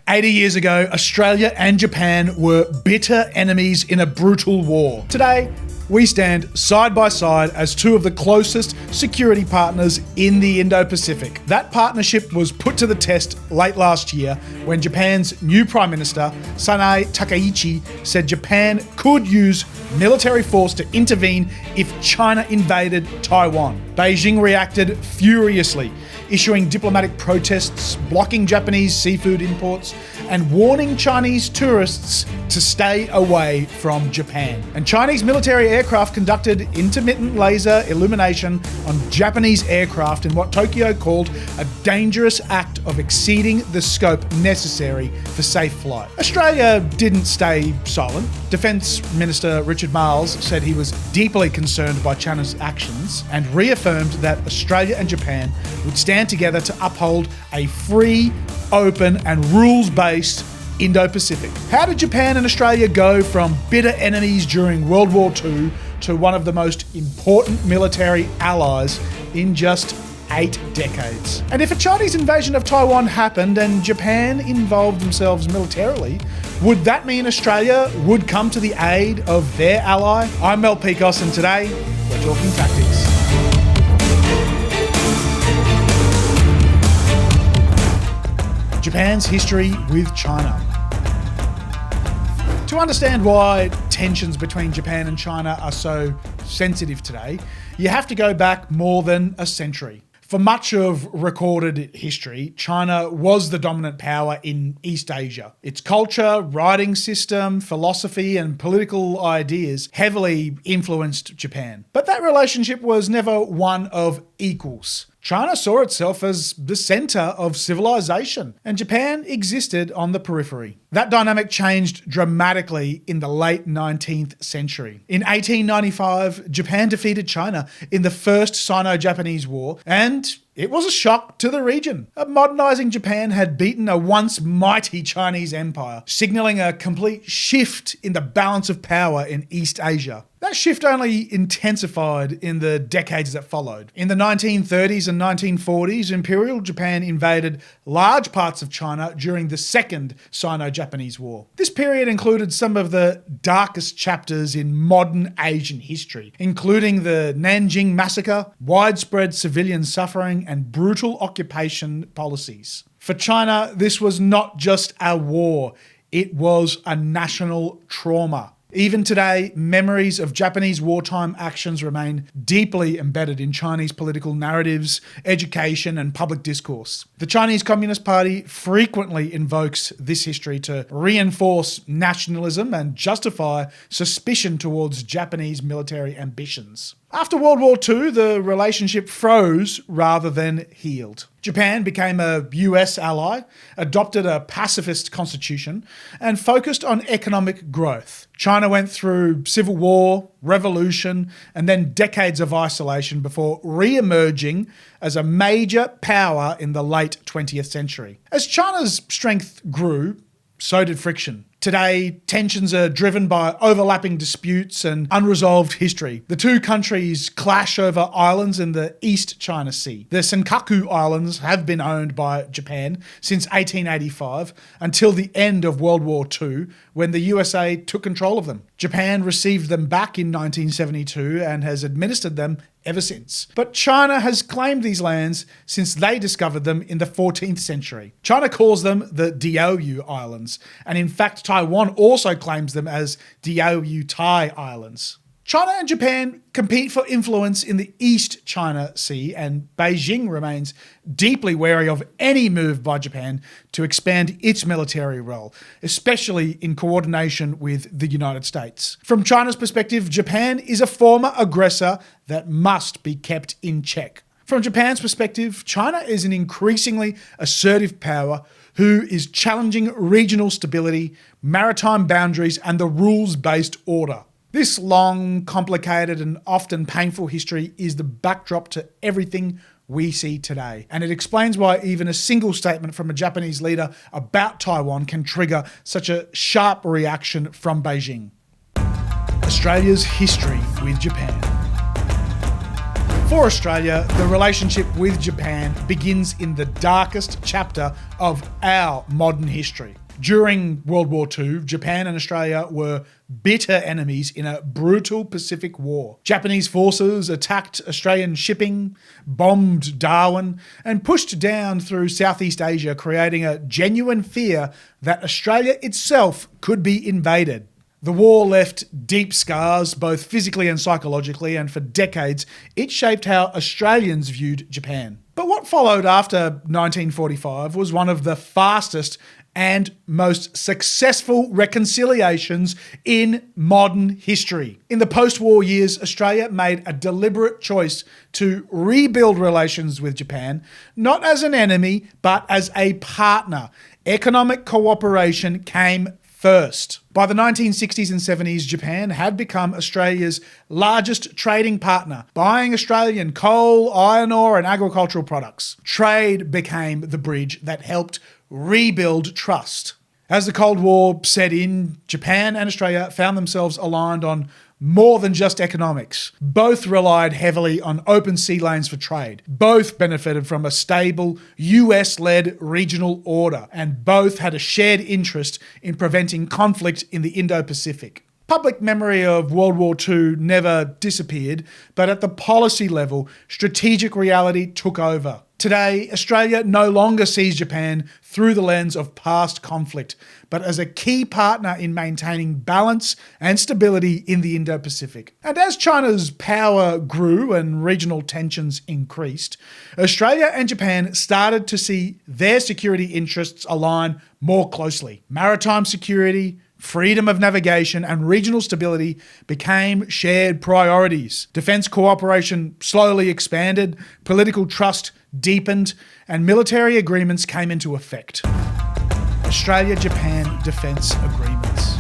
80 years ago, Australia and Japan were bitter enemies in a brutal war. Today, we stand side by side as two of the closest security partners in the Indo-Pacific. That partnership was put to the test late last year when Japan's new Prime Minister, Sanae Takaichi, said Japan could use military force to intervene if China invaded Taiwan. Beijing reacted furiously, issuing diplomatic protests, blocking Japanese seafood imports, and warning Chinese tourists to stay away from Japan. And Chinese military aircraft conducted intermittent laser illumination on Japanese aircraft in what Tokyo called a dangerous act of exceeding the scope necessary for safe flight. Australia didn't stay silent. Defence Minister Richard Marles said he was deeply concerned by China's actions and reaffirmed that Australia and Japan would stand together to uphold a free, open and rules-based Indo-Pacific. How did Japan and Australia go from bitter enemies during World War II to one of the most important military allies in just 8 decades? And if a Chinese invasion of Taiwan happened and Japan involved themselves militarily, would that mean Australia would come to the aid of their ally? I'm Mel Pikos and today we're talking tactics. Japan's history with China. To understand why tensions between Japan and China are so sensitive today, you have to go back more than a century. For much of recorded history, China was the dominant power in East Asia. Its culture, writing system, philosophy, and political ideas heavily influenced Japan. But that relationship was never one of equals. China saw itself as the centre of civilization, and Japan existed on the periphery. That dynamic changed dramatically in the late 19th century. In 1895, Japan defeated China in the First Sino-Japanese War, and it was a shock to the region. Modernising Japan had beaten a once mighty Chinese empire, signalling a complete shift in the balance of power in East Asia. That shift only intensified in the decades that followed. In the 1930s and 1940s, Imperial Japan invaded large parts of China during the Second Sino-Japanese War. This period included some of the darkest chapters in modern Asian history, including the Nanjing Massacre, widespread civilian suffering, and brutal occupation policies. For China, this was not just a war, it was a national trauma. Even today, memories of Japanese wartime actions remain deeply embedded in Chinese political narratives, education, and public discourse. The Chinese Communist Party frequently invokes this history to reinforce nationalism and justify suspicion towards Japanese military ambitions. After World War II, the relationship froze rather than healed. Japan became a US ally, adopted a pacifist constitution, and focused on economic growth. China went through civil war, revolution, and then decades of isolation before re-emerging as a major power in the late 20th century. As China's strength grew, so did friction. Today, tensions are driven by overlapping disputes and unresolved history. The two countries clash over islands in the East China Sea. The Senkaku Islands have been owned by Japan since 1885 until the end of World War II, when the USA took control of them. Japan received them back in 1972 and has administered them ever since. But China has claimed these lands since they discovered them in the 14th century. China calls them the Diaoyu Islands, and in fact Taiwan also claims them as Diaoyu Tai Islands. China and Japan compete for influence in the East China Sea, and Beijing remains deeply wary of any move by Japan to expand its military role, especially in coordination with the United States. From China's perspective, Japan is a former aggressor that must be kept in check. From Japan's perspective, China is an increasingly assertive power who is challenging regional stability, maritime boundaries, and the rules-based order. This long, complicated, and often painful history is the backdrop to everything we see today. And it explains why even a single statement from a Japanese leader about Taiwan can trigger such a sharp reaction from Beijing. Australia's history with Japan. For Australia, the relationship with Japan begins in the darkest chapter of our modern history. During World War II, Japan and Australia were bitter enemies in a brutal Pacific War. Japanese forces attacked Australian shipping, bombed Darwin, and pushed down through Southeast Asia, creating a genuine fear that Australia itself could be invaded. The war left deep scars, both physically and psychologically, and for decades, it shaped how Australians viewed Japan. But what followed after 1945 was one of the fastest and most successful reconciliations in modern history. In the post-war years, Australia made a deliberate choice to rebuild relations with Japan, not as an enemy, but as a partner. Economic cooperation came first. By the 1960s and 70s, Japan had become Australia's largest trading partner, buying Australian coal, iron ore, and agricultural products. Trade became the bridge that helped rebuild trust. As the Cold War set in, Japan and Australia found themselves aligned on more than just economics. Both relied heavily on open sea lanes for trade. Both benefited from a stable US-led regional order, and both had a shared interest in preventing conflict in the Indo-Pacific. Public memory of World War II never disappeared, but at the policy level, strategic reality took over. Today, Australia no longer sees Japan through the lens of past conflict, but as a key partner in maintaining balance and stability in the Indo-Pacific. And as China's power grew and regional tensions increased, Australia and Japan started to see their security interests align more closely. Maritime security, freedom of navigation, and regional stability became shared priorities. Defence cooperation slowly expanded, political trust deepened, and military agreements came into effect. Australia-Japan Defence Agreements.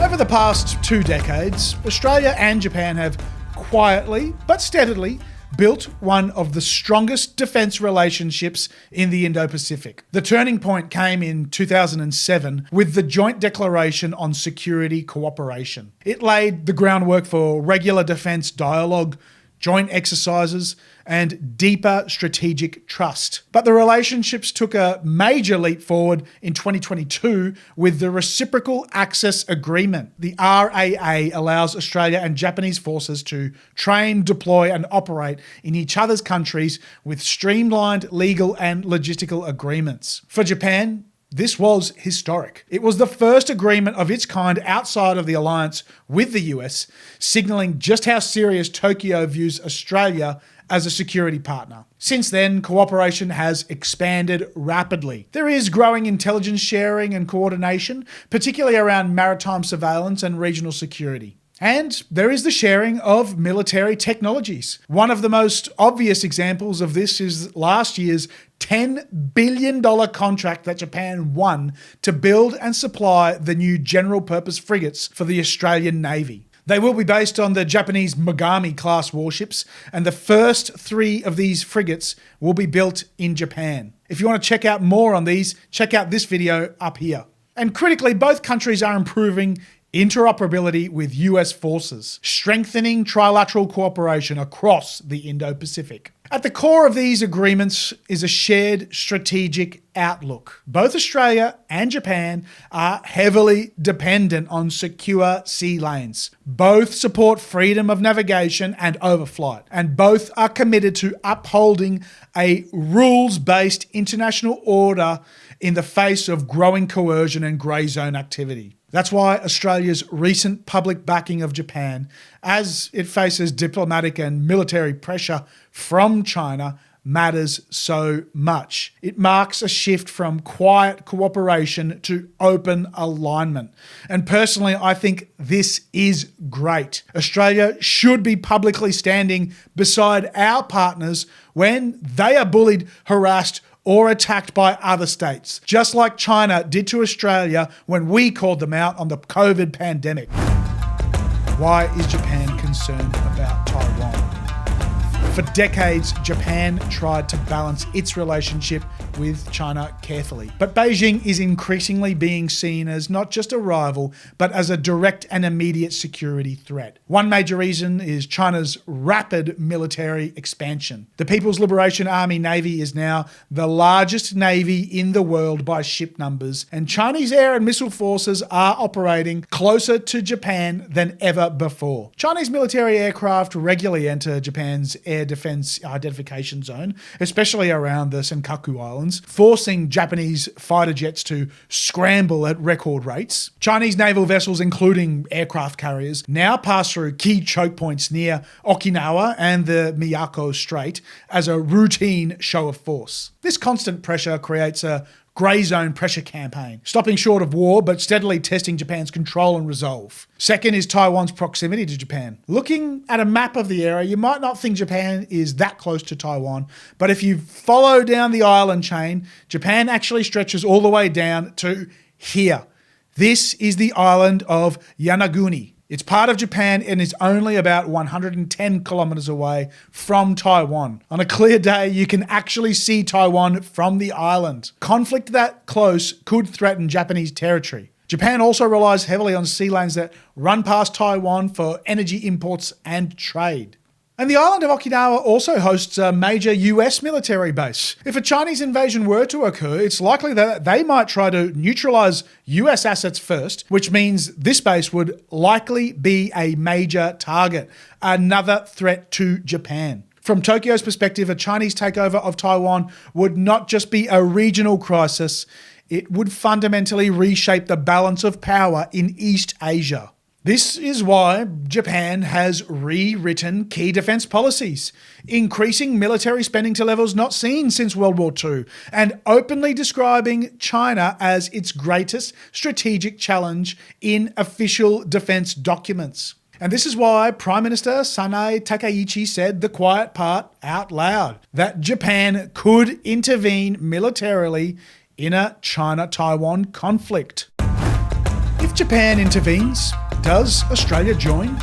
Over the past 2 decades, Australia and Japan have quietly but steadily built one of the strongest defence relationships in the Indo-Pacific. The turning point came in 2007 with the Joint Declaration on Security Cooperation. It laid the groundwork for regular defence dialogue, joint exercises, and deeper strategic trust. But the relationships took a major leap forward in 2022 with the Reciprocal Access Agreement. The RAA allows Australia and Japanese forces to train, deploy, and operate in each other's countries with streamlined legal and logistical agreements. For Japan, this was historic. It was the first agreement of its kind outside of the alliance with the US, signalling just how serious Tokyo views Australia as a security partner. Since then, cooperation has expanded rapidly. There is growing intelligence sharing and coordination, particularly around maritime surveillance and regional security. And there is the sharing of military technologies. One of the most obvious examples of this is last year's $10 billion contract that Japan won to build and supply the new general-purpose frigates for the Australian Navy. They will be based on the Japanese Mogami-class warships, and the first 3 of these frigates will be built in Japan. If you want to check out more on these, check out this video up here. And critically, both countries are improving interoperability with US forces, strengthening trilateral cooperation across the Indo-Pacific. At the core of these agreements is a shared strategic outlook. Both Australia and Japan are heavily dependent on secure sea lanes. Both support freedom of navigation and overflight, and both are committed to upholding a rules-based international order in the face of growing coercion and grey zone activity. That's why Australia's recent public backing of Japan, as it faces diplomatic and military pressure from China, matters so much. It marks a shift from quiet cooperation to open alignment. And personally, I think this is great. Australia should be publicly standing beside our partners when they are bullied, harassed, or attacked by other states, just like China did to Australia when we called them out on the COVID pandemic. Why is Japan concerned about Taiwan? For decades, Japan tried to balance its relationship with China carefully. But Beijing is increasingly being seen as not just a rival, but as a direct and immediate security threat. One major reason is China's rapid military expansion. The People's Liberation Army Navy is now the largest navy in the world by ship numbers, and Chinese air and missile forces are operating closer to Japan than ever before. Chinese military aircraft regularly enter Japan's air defense identification zone, especially around the Senkaku Islands, forcing Japanese fighter jets to scramble at record rates. Chinese naval vessels, including aircraft carriers, now pass through key choke points near Okinawa and the Miyako Strait as a routine show of force. This constant pressure creates a grey zone pressure campaign, stopping short of war but steadily testing Japan's control and resolve. Second is Taiwan's proximity to Japan. Looking at a map of the area, you might not think Japan is that close to Taiwan, but if you follow down the island chain, Japan actually stretches all the way down to here. This is the island of Yanaguni. It's part of Japan and is only about 110 kilometers away from Taiwan. On a clear day, you can actually see Taiwan from the island. Conflict that close could threaten Japanese territory. Japan also relies heavily on sea lanes that run past Taiwan for energy imports and trade. And the island of Okinawa also hosts a major US military base. If a Chinese invasion were to occur, it's likely that they might try to neutralize US assets first, which means this base would likely be a major target, another threat to Japan. From Tokyo's perspective, a Chinese takeover of Taiwan would not just be a regional crisis, it would fundamentally reshape the balance of power in East Asia. This is why Japan has rewritten key defense policies, increasing military spending to levels not seen since World War II, and openly describing China as its greatest strategic challenge in official defense documents. And this is why Prime Minister Sanae Takaichi said the quiet part out loud, that Japan could intervene militarily in a China-Taiwan conflict. If Japan intervenes, does Australia join?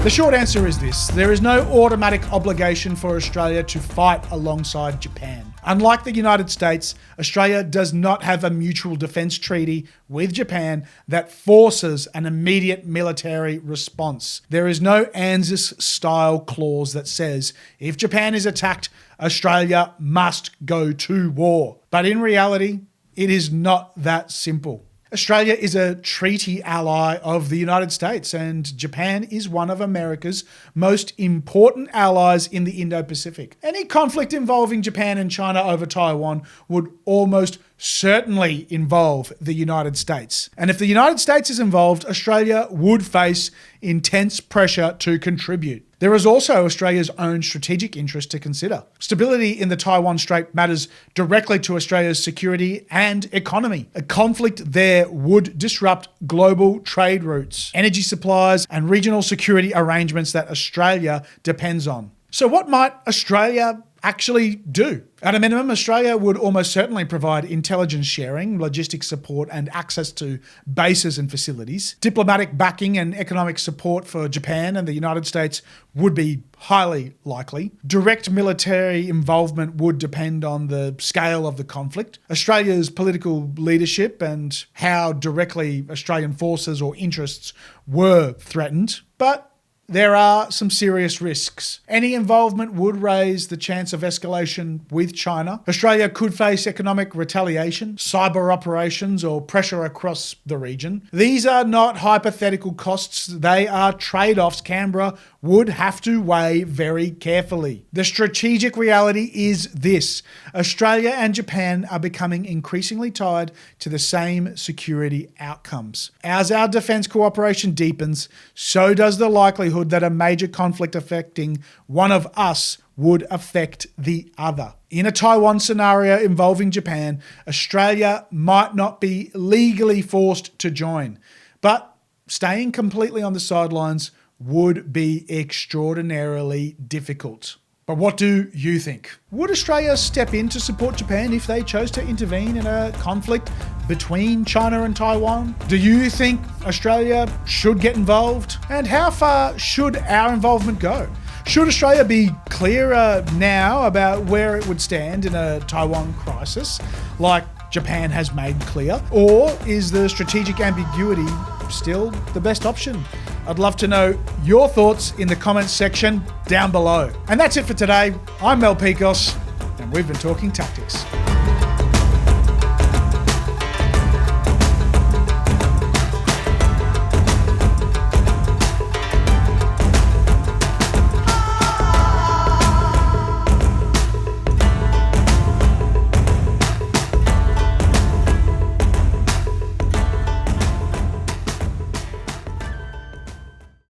The short answer is this: there is no automatic obligation for Australia to fight alongside Japan. Unlike the United States, Australia does not have a mutual defence treaty with Japan that forces an immediate military response. There is no ANZUS-style clause that says if Japan is attacked, Australia must go to war. But in reality, it is not that simple. Australia is a treaty ally of the United States, and Japan is one of America's most important allies in the Indo-Pacific. Any conflict involving Japan and China over Taiwan would almost certainly involve the United States. And if the United States is involved, Australia would face intense pressure to contribute. There is also Australia's own strategic interest to consider. Stability in the Taiwan Strait matters directly to Australia's security and economy. A conflict there would disrupt global trade routes, energy supplies, and regional security arrangements that Australia depends on. So what might Australia actually do? At a minimum, Australia would almost certainly provide intelligence sharing, logistics support, and access to bases and facilities. Diplomatic backing and economic support for Japan and the United States would be highly likely. Direct military involvement would depend on the scale of the conflict, Australia's political leadership, and how directly Australian forces or interests were threatened. But there are some serious risks. Any involvement would raise the chance of escalation with China. Australia could face economic retaliation, cyber operations, or pressure across the region. These are not hypothetical costs, they are trade-offs Canberra would have to weigh very carefully. The strategic reality is this: Australia and Japan are becoming increasingly tied to the same security outcomes. As our defence cooperation deepens, so does the likelihood that a major conflict affecting one of us would affect the other. In a Taiwan scenario involving Japan, Australia might not be legally forced to join, but staying completely on the sidelines would be extraordinarily difficult. But what do you think? Would Australia step in to support Japan if they chose to intervene in a conflict between China and Taiwan? Do you think Australia should get involved? And how far should our involvement go? Should Australia be clearer now about where it would stand in a Taiwan crisis, like Japan has made clear? Or is the strategic ambiguity still the best option? I'd love to know your thoughts in the comments section down below. And that's it for today. I'm Mel Pikos, and we've been talking tactics.